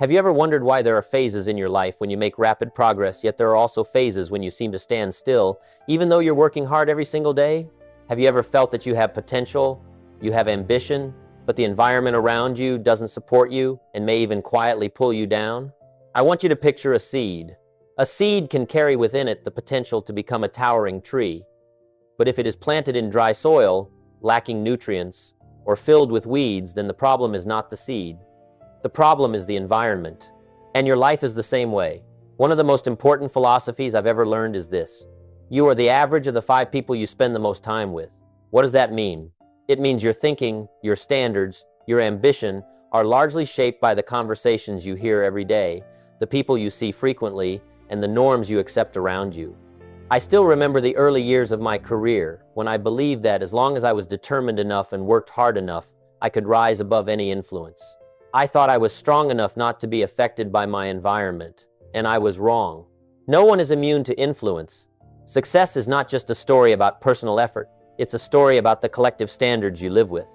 Have you ever wondered why there are phases in your life when you make rapid progress, yet there are also phases when you seem to stand still, even though you're working hard every single day? Have you ever felt that you have potential, you have ambition, but the environment around you doesn't support you and may even quietly pull you down? I want you to picture a seed. A seed can carry within it the potential to become a towering tree. But if it is planted in dry soil, lacking nutrients, or filled with weeds, then the problem is not the seed. The problem is the environment. And your life is the same way. One of the most important philosophies I've ever learned is this: you are the average of the 5 people you spend the most time with. What does that mean? It means your thinking, your standards, your ambition are largely shaped by the conversations you hear every day, the people you see frequently, and the norms you accept around you. I still remember the early years of my career when I believed that as long as I was determined enough and worked hard enough, I could rise above any influence. I thought I was strong enough not to be affected by my environment, and I was wrong. No one is immune to influence. Success is not just a story about personal effort, it's a story about the collective standards you live with.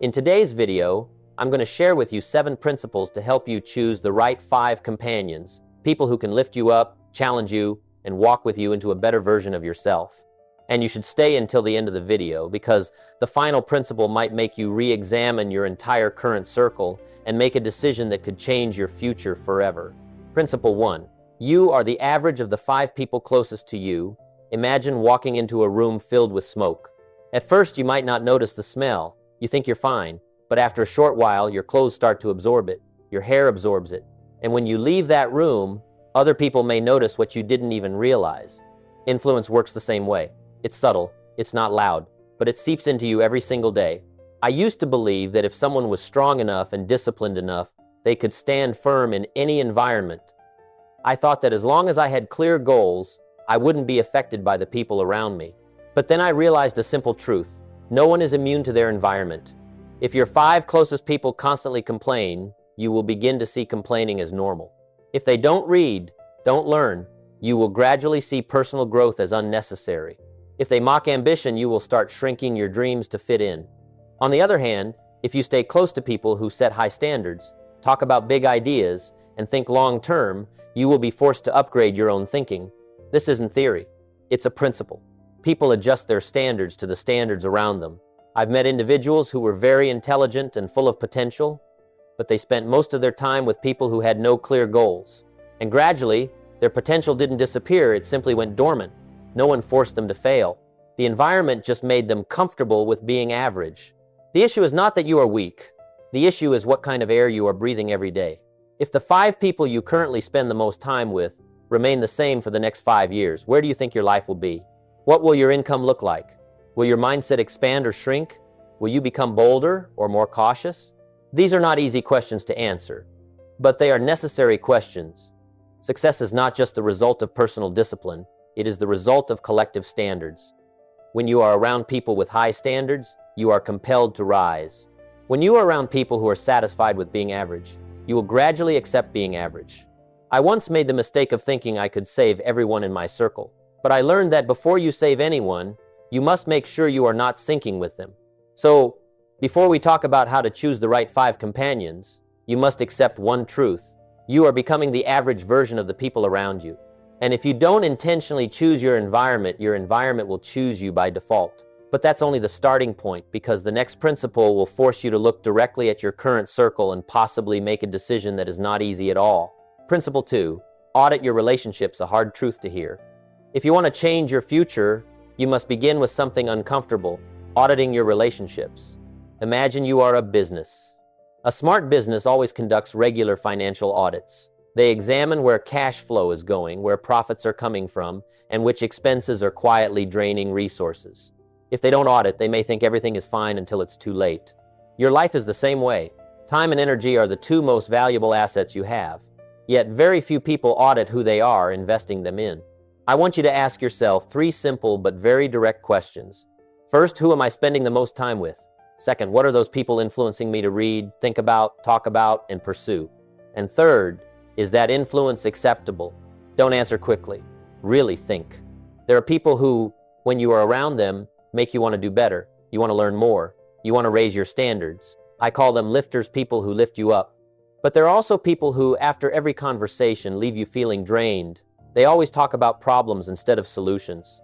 In today's video, I'm going to share with you 7 principles to help you choose the right 5 companions, people who can lift you up, challenge you, and walk with you into a better version of yourself. And you should stay until the end of the video because the final principle might make you re-examine your entire current circle and make a decision that could change your future forever. Principle 1. You are the average of the 5 people closest to you. Imagine walking into a room filled with smoke. At first, you might not notice the smell. You think you're fine, but after a short while, your clothes start to absorb it. Your hair absorbs it. And when you leave that room, other people may notice what you didn't even realize. Influence works the same way. It's subtle, it's not loud, but it seeps into you every single day. I used to believe that if someone was strong enough and disciplined enough, they could stand firm in any environment. I thought that as long as I had clear goals, I wouldn't be affected by the people around me. But then I realized a simple truth: no one is immune to their environment. If your 5 closest people constantly complain, you will begin to see complaining as normal. If they don't read, don't learn, you will gradually see personal growth as unnecessary. If they mock ambition, you will start shrinking your dreams to fit in. On the other hand, if you stay close to people who set high standards, talk about big ideas, and think long-term, you will be forced to upgrade your own thinking. This isn't theory, it's a principle. People adjust their standards to the standards around them. I've met individuals who were very intelligent and full of potential, but they spent most of their time with people who had no clear goals. And gradually, their potential didn't disappear, it simply went dormant. No one forced them to fail. The environment just made them comfortable with being average. The issue is not that you are weak. The issue is what kind of air you are breathing every day. If the 5 people you currently spend the most time with remain the same for the next 5 years, where do you think your life will be? What will your income look like? Will your mindset expand or shrink? Will you become bolder or more cautious? These are not easy questions to answer, but they are necessary questions. Success is not just the result of personal discipline, it is the result of collective standards. When you are around people with high standards, you are compelled to rise. When you are around people who are satisfied with being average, you will gradually accept being average. I once made the mistake of thinking I could save everyone in my circle, but I learned that before you save anyone, you must make sure you are not sinking with them. So, before we talk about how to choose the right 5 companions, you must accept one truth: you are becoming the average version of the people around you. And if you don't intentionally choose your environment will choose you by default. But that's only the starting point, because the next principle will force you to look directly at your current circle and possibly make a decision that is not easy at all. Principle 2, audit your relationships, a hard truth to hear. If you want to change your future, you must begin with something uncomfortable: auditing your relationships. Imagine you are a business. A smart business always conducts regular financial audits. They examine where cash flow is going, where profits are coming from, and which expenses are quietly draining resources. If they don't audit, they may think everything is fine until it's too late. Your life is the same way. Time and energy are the 2 most valuable assets you have. Yet very few people audit who they are investing them in. I want you to ask yourself 3 simple but very direct questions. First, who am I spending the most time with? Second, what are those people influencing me to read, think about, talk about, and pursue? And third, is that influence acceptable? Don't answer quickly. Really think. There are people who, when you are around them, make you want to do better. You want to learn more. You want to raise your standards. I call them lifters, people who lift you up. But there are also people who, after every conversation, leave you feeling drained. They always talk about problems instead of solutions.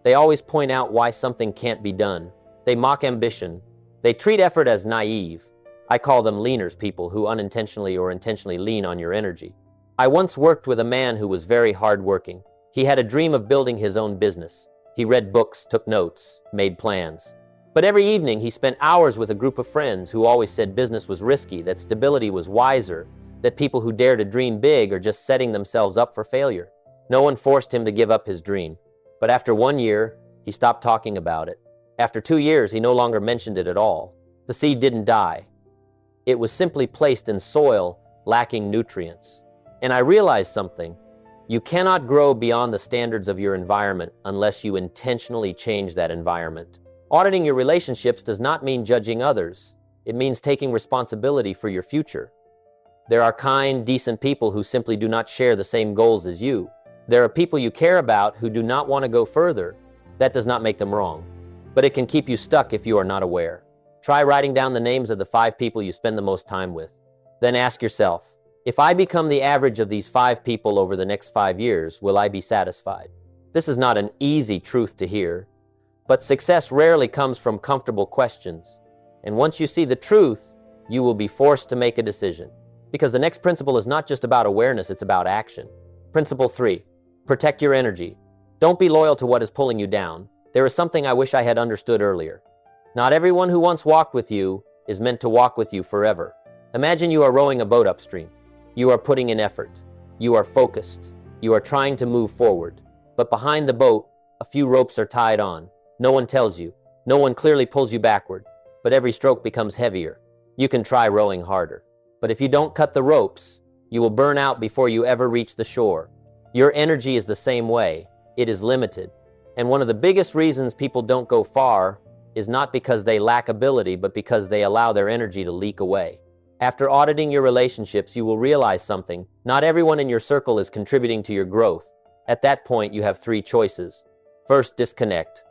They always point out why something can't be done. They mock ambition. They treat effort as naive. I call them leaners, people who unintentionally or intentionally lean on your energy. I once worked with a man who was very hardworking. He had a dream of building his own business. He read books, took notes, made plans. But every evening he spent hours with a group of friends who always said business was risky, that stability was wiser, that people who dare to dream big are just setting themselves up for failure. No one forced him to give up his dream. But after 1 year, he stopped talking about it. After 2 years, he no longer mentioned it at all. The seed didn't die. It was simply placed in soil lacking nutrients. And I realized something. You cannot grow beyond the standards of your environment unless you intentionally change that environment. Auditing your relationships does not mean judging others. It means taking responsibility for your future. There are kind, decent people who simply do not share the same goals as you. There are people you care about who do not want to go further. That does not make them wrong, but it can keep you stuck if you are not aware. Try writing down the names of the 5 people you spend the most time with. Then ask yourself, if I become the average of these 5 people over the next 5 years, will I be satisfied? This is not an easy truth to hear, but success rarely comes from comfortable questions. And once you see the truth, you will be forced to make a decision. Because the next principle is not just about awareness, it's about action. Principle 3, protect your energy. Don't be loyal to what is pulling you down. There is something I wish I had understood earlier. Not everyone who once walked with you is meant to walk with you forever. Imagine you are rowing a boat upstream. You are putting in effort. You are focused. You are trying to move forward. But behind the boat, a few ropes are tied on. No one tells you. No one clearly pulls you backward. But every stroke becomes heavier. You can try rowing harder. But if you don't cut the ropes, you will burn out before you ever reach the shore. Your energy is the same way. It is limited. And one of the biggest reasons people don't go far is not because they lack ability, but because they allow their energy to leak away. After auditing your relationships, you will realize something. Not everyone in your circle is contributing to your growth. At that point, you have 3 choices. First, disconnect.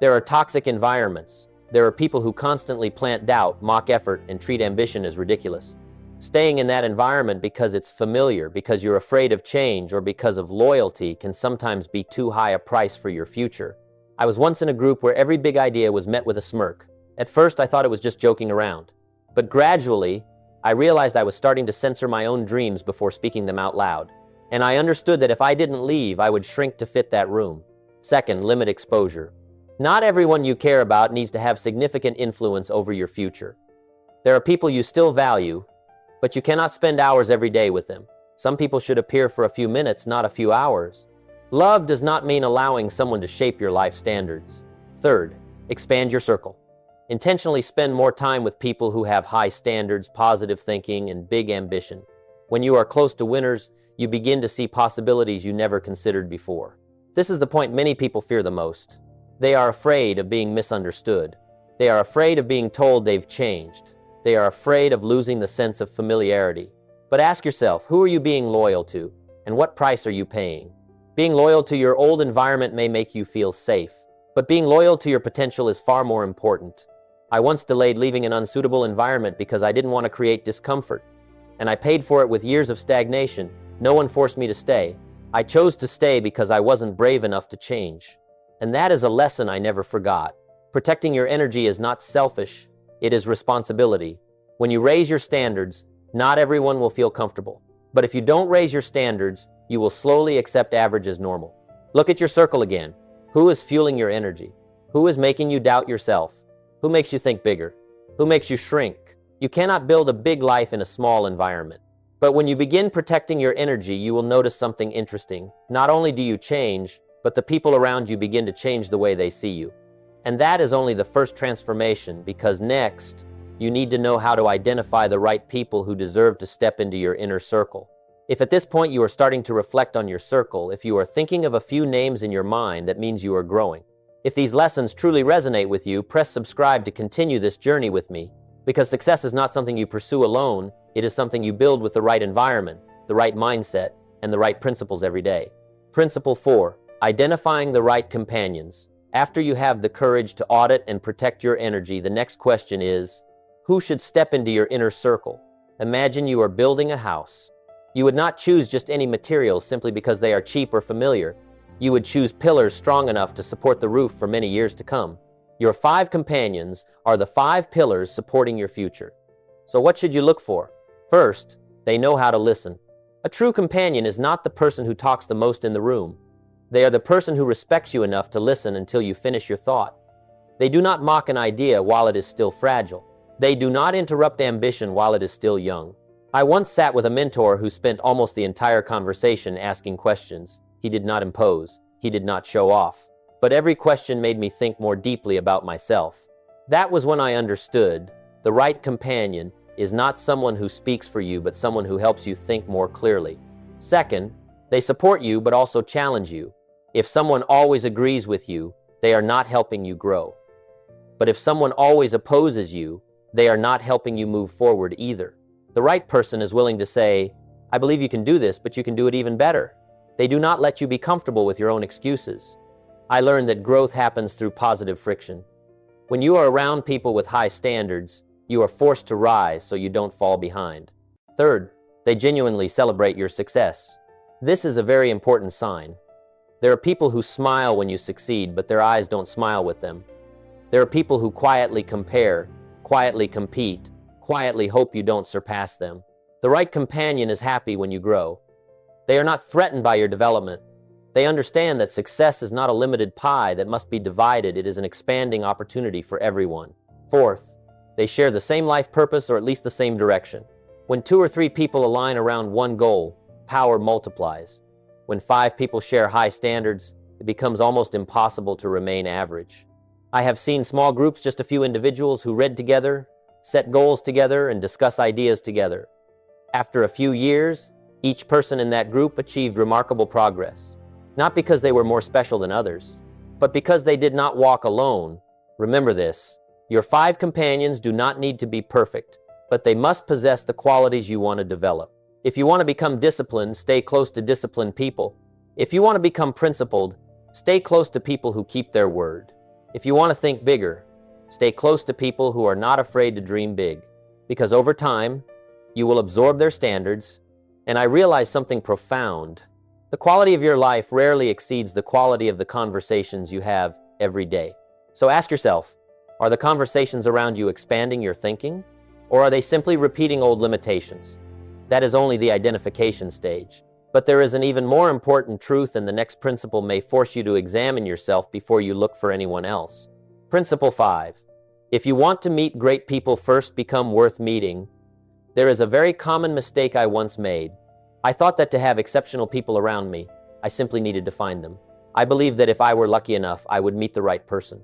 There are toxic environments. There are people who constantly plant doubt, mock effort, and treat ambition as ridiculous. Staying in that environment because it's familiar, because you're afraid of change, or because of loyalty can sometimes be too high a price for your future. I was once in a group where every big idea was met with a smirk. At first, I thought it was just joking around. But gradually, I realized I was starting to censor my own dreams before speaking them out loud. And I understood that if I didn't leave, I would shrink to fit that room. Second, limit exposure. Not everyone you care about needs to have significant influence over your future. There are people you still value, but you cannot spend hours every day with them. Some people should appear for a few minutes, not a few hours. Love does not mean allowing someone to shape your life standards. Third, expand your circle. Intentionally spend more time with people who have high standards, positive thinking, and big ambition. When you are close to winners, you begin to see possibilities you never considered before. This is the point many people fear the most. They are afraid of being misunderstood. They are afraid of being told they've changed. They are afraid of losing the sense of familiarity. But ask yourself, who are you being loyal to, and what price are you paying? Being loyal to your old environment may make you feel safe, but being loyal to your potential is far more important. I once delayed leaving an unsuitable environment because I didn't want to create discomfort, and I paid for it with years of stagnation. No one forced me to stay. I chose to stay because I wasn't brave enough to change. And that is a lesson I never forgot. Protecting your energy is not selfish, it is responsibility. When you raise your standards, not everyone will feel comfortable. But if you don't raise your standards, you will slowly accept average as normal. Look at your circle again. Who is fueling your energy? Who is making you doubt yourself? Who makes you think bigger? Who makes you shrink? You cannot build a big life in a small environment. But when you begin protecting your energy, you will notice something interesting. Not only do you change, but the people around you begin to change the way they see you. And that is only the first transformation, because next, you need to know how to identify the right people who deserve to step into your inner circle. If at this point you are starting to reflect on your circle, if you are thinking of a few names in your mind, that means you are growing. If these lessons truly resonate with you, press subscribe to continue this journey with me, because success is not something you pursue alone, it is something you build with the right environment, the right mindset, and the right principles every day. Principle 4, identifying the right companions. After you have the courage to audit and protect your energy, the next question is, who should step into your inner circle? Imagine you are building a house. You would not choose just any materials simply because they are cheap or familiar. You would choose pillars strong enough to support the roof for many years to come. Your 5 companions are the 5 pillars supporting your future. So what should you look for? First, they know how to listen. A true companion is not the person who talks the most in the room. They are the person who respects you enough to listen until you finish your thought. They do not mock an idea while it is still fragile. They do not interrupt ambition while it is still young. I once sat with a mentor who spent almost the entire conversation asking questions. He did not impose. He did not show off. But every question made me think more deeply about myself. That was when I understood the right companion is not someone who speaks for you, but someone who helps you think more clearly. Second, they support you but also challenge you. If someone always agrees with you, they are not helping you grow. But if someone always opposes you, they are not helping you move forward either. The right person is willing to say, I believe you can do this, but you can do it even better. They do not let you be comfortable with your own excuses. I learned that growth happens through positive friction. When you are around people with high standards, you are forced to rise so you don't fall behind. Third, they genuinely celebrate your success. This is a very important sign. There are people who smile when you succeed, but their eyes don't smile with them. There are people who quietly compare, quietly compete, quietly hope you don't surpass them. The right companion is happy when you grow. They are not threatened by your development. They understand that success is not a limited pie that must be divided. It is an expanding opportunity for everyone. Fourth, they share the same life purpose or at least the same direction. When 2 or 3 people align around one goal, power multiplies. When 5 people share high standards, it becomes almost impossible to remain average. I have seen small groups, just a few individuals who read together, set goals together, and discuss ideas together. After a few years, each person in that group achieved remarkable progress. Not because they were more special than others, but because they did not walk alone. Remember this, your 5 companions do not need to be perfect, but they must possess the qualities you want to develop. If you want to become disciplined, stay close to disciplined people. If you want to become principled, stay close to people who keep their word. If you want to think bigger, stay close to people who are not afraid to dream big. Because over time, you will absorb their standards, and I realized something profound. The quality of your life rarely exceeds the quality of the conversations you have every day. So ask yourself, are the conversations around you expanding your thinking, or are they simply repeating old limitations? That is only the identification stage. But there is an even more important truth, and the next principle may force you to examine yourself before you look for anyone else. Principle 5. If you want to meet great people, first become worth meeting. There is a very common mistake I once made. I thought that to have exceptional people around me, I simply needed to find them. I believed that if I were lucky enough, I would meet the right person.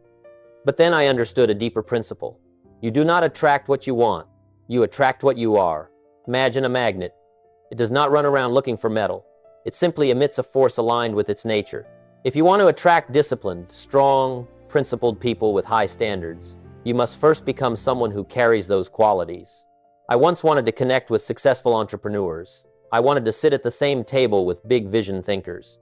But then I understood a deeper principle. You do not attract what you want. You attract what you are. Imagine a magnet. It does not run around looking for metal. It simply emits a force aligned with its nature. If you want to attract disciplined, strong, principled people with high standards, you must first become someone who carries those qualities. I once wanted to connect with successful entrepreneurs. I wanted to sit at the same table with big vision thinkers.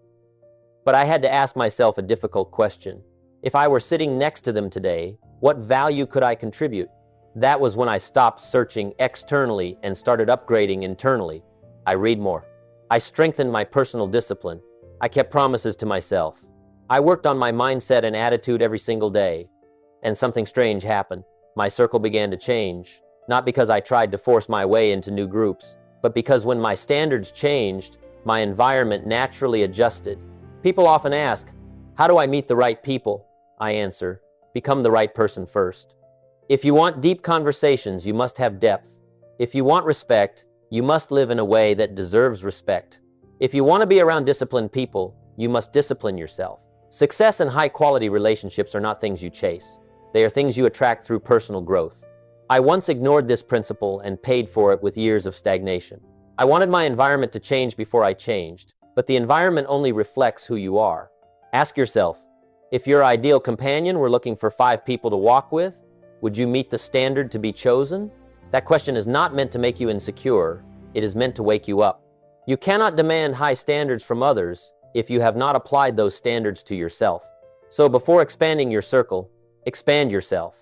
But I had to ask myself a difficult question. If I were sitting next to them today, what value could I contribute? That was when I stopped searching externally and started upgrading internally. I read more. I strengthened my personal discipline. I kept promises to myself. I worked on my mindset and attitude every single day. And something strange happened. My circle began to change, not because I tried to force my way into new groups, but because when my standards changed, my environment naturally adjusted. People often ask, how do I meet the right people? I answer, become the right person first. If you want deep conversations, you must have depth. If you want respect, you must live in a way that deserves respect. If you want to be around disciplined people, you must discipline yourself. Success and high-quality relationships are not things you chase. They are things you attract through personal growth. I once ignored this principle and paid for it with years of stagnation. I wanted my environment to change before I changed, but the environment only reflects who you are. Ask yourself, if your ideal companion were looking for 5 people to walk with, would you meet the standard to be chosen? That question is not meant to make you insecure. It is meant to wake you up. You cannot demand high standards from others if you have not applied those standards to yourself. So before expanding your circle, expand yourself.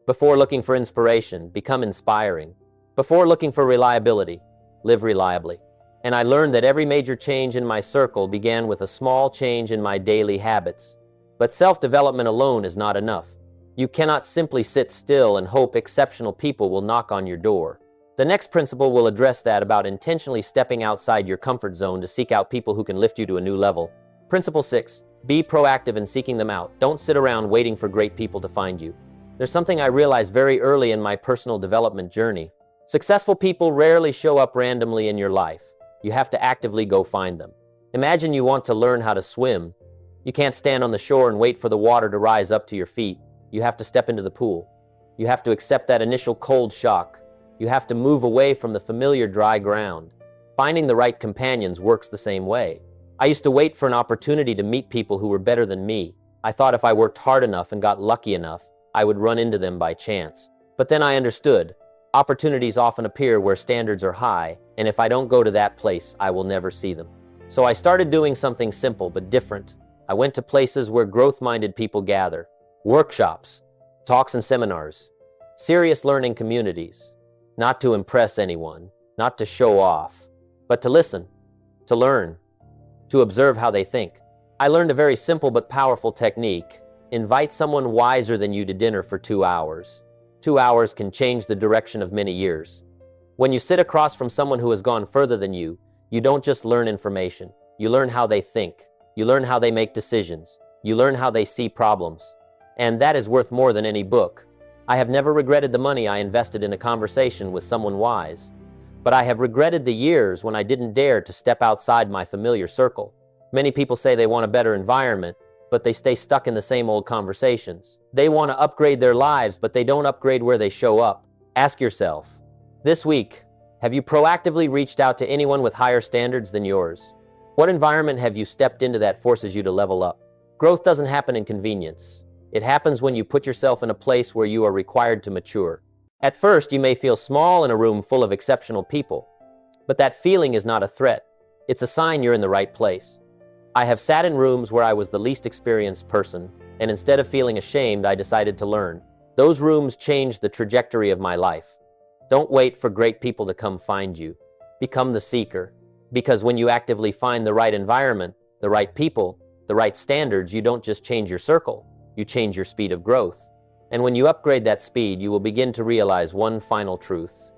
Before looking for inspiration, become inspiring. Before looking for reliability, live reliably. And I learned that every major change in my circle began with a small change in my daily habits. But self-development alone is not enough. You cannot simply sit still and hope exceptional people will knock on your door. The next principle will address that about intentionally stepping outside your comfort zone to seek out people who can lift you to a new level. Principle 6. Be proactive in seeking them out. Don't sit around waiting for great people to find you. There's something I realized very early in my personal development journey. Successful people rarely show up randomly in your life. You have to actively go find them. Imagine you want to learn how to swim. You can't stand on the shore and wait for the water to rise up to your feet. You have to step into the pool. You have to accept that initial cold shock. You have to move away from the familiar dry ground. Finding the right companions works the same way. I used to wait for an opportunity to meet people who were better than me. I thought if I worked hard enough and got lucky enough, I would run into them by chance. But then I understood. Opportunities often appear where standards are high, and if I don't go to that place, I will never see them. So I started doing something simple but different. I went to places where growth-minded people gather. Workshops, talks and seminars, serious learning communities. Not to impress anyone, not to show off, but to listen, to learn, to observe how they think. I learned a very simple but powerful technique. Invite someone wiser than you to dinner for 2 hours. 2 hours can change the direction of many years. When you sit across from someone who has gone further than you don't just learn information. You learn how they think. You learn how they make decisions. You learn how they see problems. And that is worth more than any book. I have never regretted the money I invested in a conversation with someone wise. But I have regretted the years when I didn't dare to step outside my familiar circle. Many people say they want a better environment, but they stay stuck in the same old conversations. They want to upgrade their lives, but they don't upgrade where they show up. Ask yourself, this week, have you proactively reached out to anyone with higher standards than yours? What environment have you stepped into that forces you to level up? Growth doesn't happen in convenience. It happens when you put yourself in a place where you are required to mature. At first, you may feel small in a room full of exceptional people, but that feeling is not a threat. It's a sign you're in the right place. I have sat in rooms where I was the least experienced person, and instead of feeling ashamed, I decided to learn. Those rooms changed the trajectory of my life. Don't wait for great people to come find you. Become the seeker, because when you actively find the right environment, the right people, the right standards, you don't just change your circle. You change your speed of growth. And when you upgrade that speed, you will begin to realize one final truth.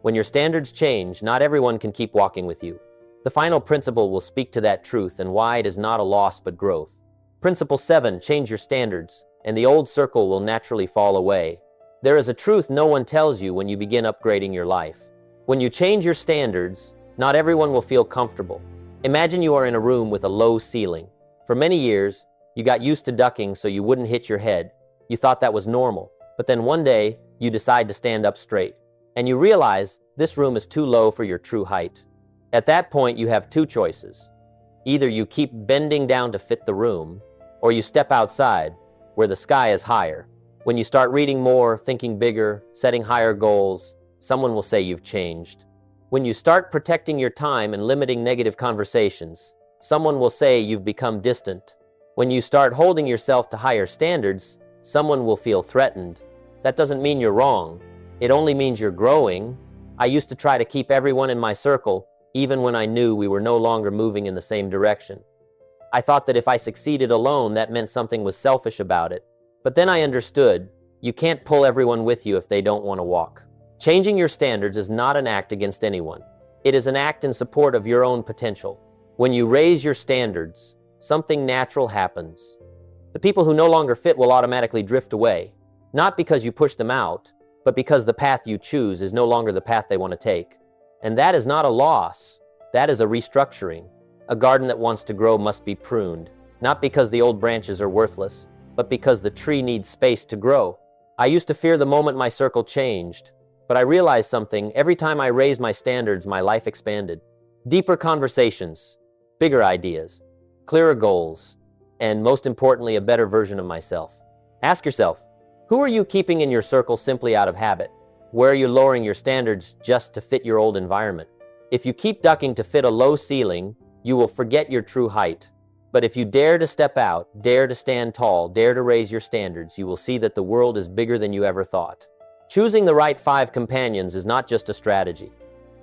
When your standards change, not everyone can keep walking with you. The final principle will speak to that truth and why it is not a loss but growth. Principle 7, change your standards, and the old circle will naturally fall away. There is a truth no one tells you when you begin upgrading your life. When you change your standards, not everyone will feel comfortable. Imagine you are in a room with a low ceiling. For many years, you got used to ducking so you wouldn't hit your head. You thought that was normal. But then one day, you decide to stand up straight. And you realize this room is too low for your true height. At that point, you have two choices. Either you keep bending down to fit the room, or you step outside, where the sky is higher. When you start reading more, thinking bigger, setting higher goals, someone will say you've changed. When you start protecting your time and limiting negative conversations, someone will say you've become distant. When you start holding yourself to higher standards, someone will feel threatened. That doesn't mean you're wrong. It only means you're growing. I used to try to keep everyone in my circle, even when I knew we were no longer moving in the same direction. I thought that if I succeeded alone, that meant something was selfish about it. But then I understood, you can't pull everyone with you if they don't want to walk. Changing your standards is not an act against anyone. It is an act in support of your own potential. When you raise your standards, something natural happens. The people who no longer fit will automatically drift away, not because you push them out, but because the path you choose is no longer the path they want to take. And that is not a loss. That is a restructuring. A garden that wants to grow must be pruned, not because the old branches are worthless, but because the tree needs space to grow. I used to fear the moment my circle changed, but I realized something. Every time I raised my standards, my life expanded. Deeper conversations, bigger ideas, clearer goals, and most importantly, a better version of myself. Ask yourself, who are you keeping in your circle simply out of habit? Where are you lowering your standards just to fit your old environment? If you keep ducking to fit a low ceiling, you will forget your true height. But if you dare to step out, dare to stand tall, dare to raise your standards, you will see that the world is bigger than you ever thought. Choosing the right 5 companions is not just a strategy.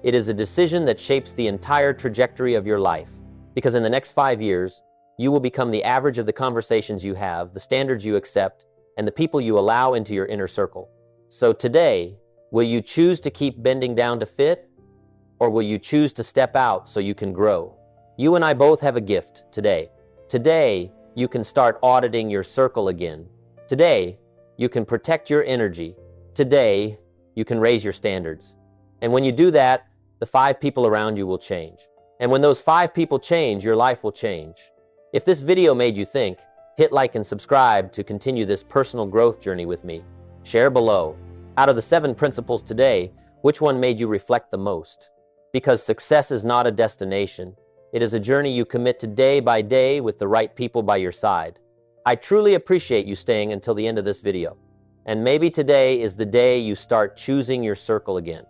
It is a decision that shapes the entire trajectory of your life. Because in the next 5 years, you will become the average of the conversations you have, the standards you accept, and the people you allow into your inner circle. So today, will you choose to keep bending down to fit? Or will you choose to step out so you can grow? You and I both have a gift today. Today, you can start auditing your circle again. Today, you can protect your energy. Today, you can raise your standards. And when you do that, the 5 people around you will change. And when those 5 people change, your life will change. If this video made you think, hit like and subscribe to continue this personal growth journey with me. Share below. Out of the 7 principles today, which one made you reflect the most? Because success is not a destination. It is a journey you commit to day by day with the right people by your side. I truly appreciate you staying until the end of this video. And maybe today is the day you start choosing your circle again.